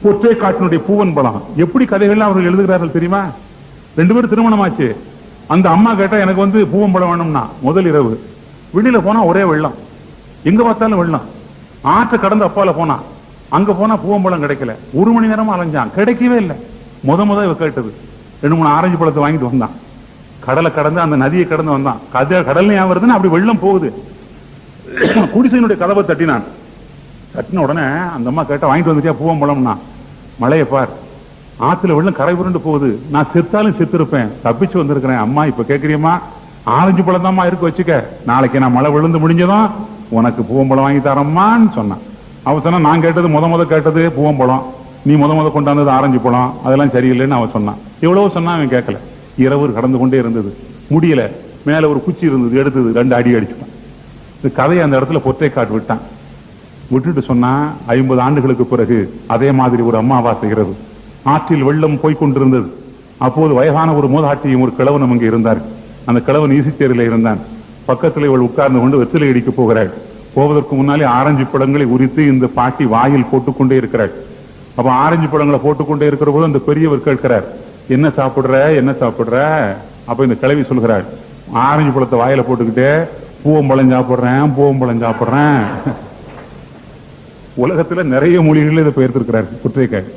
பொற்றை காட்டினுடைய பூவன் பழம். எப்படி கதைகள் அவர்கள் எழுதுகிறார்கள் தெரியுமா? 2 பேரும் திருமணமாச்சு. அந்த அம்மா கேட்டா எனக்கு வந்து பூவன் பழம் வேணும்னா, முதல் இரவு வெளியில போனா ஒரே வெள்ளம், எங்க பார்த்தாலும் வெள்ளம். ஆற்றை கடந்து அப்பால போனா, அங்க போனா பூவம்பழம் கிடைக்கல. 1 மணி நேரமா அலைஞ்சான், கிடைக்கவே இல்லை. முத இவ கேட்டது 2-3 ஆரஞ்சு பழத்தை வாங்கிட்டு வந்தான். கடலை கடந்து அந்த நதியை கடந்து வந்தான். கடல் ஏன் வருதுன்னு அப்படி வெள்ளம் போகுது. குடிசையினுடைய கதவை தட்டினான். தட்டின உடனே அந்த அம்மா கேட்ட வாங்கிட்டு வந்துட்டியா பூவம்பழம்னா, மழையை பார், ஆத்துல வெள்ளம் கரை புரண்டு போகுது, நான் செத்தாலும் செத்துருப்பேன், தப்பிச்சு வந்திருக்கிறேன். அம்மா இப்ப கேக்குறியம்மா, ஆரஞ்சு பழம் தான்மா இருக்கு, வச்சுக்க, நாளைக்கு நான் மழை விழுந்து முடிஞ்சதும் உனக்கு பூவம்பழம் வாங்கி தரம்மான்னு சொன்னான். அவன் சொன்னா, நான் கேட்டது முத கேட்டது பூவம்பழம், நீ முத கொண்டாந்தது ஆரஞ்சு பழம், அதெல்லாம் சரியில்லைன்னு அவன் சொன்னான். எவ்வளவு சொன்னா அவன் கேட்கல. இரவு கடந்து கொண்டே இருந்தது, முடியல. மேல ஒரு குச்சி இருந்தது, எடுத்தது 2 அடி அடிச்சுட்டான். இந்த கதையை அந்த இடத்துல பொற்றை காட்டு விட்டான். விட்டுட்டு சொன்னா, 50 ஆண்டுகளுக்கு பிறகு அதே மாதிரி ஒரு அம்மாவாசை இரவு, ஆற்றில் வெள்ளம் போய்கொண்டிருந்தது. அப்போது வயதான ஒரு மூதாட்டியும் ஒரு கிழவனும் அங்கே இருந்தார். அந்த கிழவன் ஈசித்தேரில் இருந்தான். பக்கத்தில் இவள் உட்கார்ந்து கொண்டு வெற்றிலை அடிக்க போகிறாள். போவதற்கு முன்னாலே ஆரஞ்சு பழங்களை உரித்து இந்த பாட்டி வாயில் போட்டுக்கொண்டே இருக்கிறாள். அப்ப ஆரஞ்சு பழங்களை போட்டுக்கொண்டே இருக்கிற போது அந்த பெரியவர் கேட்கிறார், என்ன சாப்பிடுற என்ன சாப்பிடுற? அப்ப இந்த கிழவி சொல்கிறாள், ஆரஞ்சு பழத்தை வாயில போட்டுக்கிட்டே பூவம்பழம் சாப்பிடுறேன் பூவம்பழம் சாப்பிடுறேன். உலகத்துல நிறைய மொழிகள் இதை பெயர்த்திருக்கிறார் குற்றைக்காய்.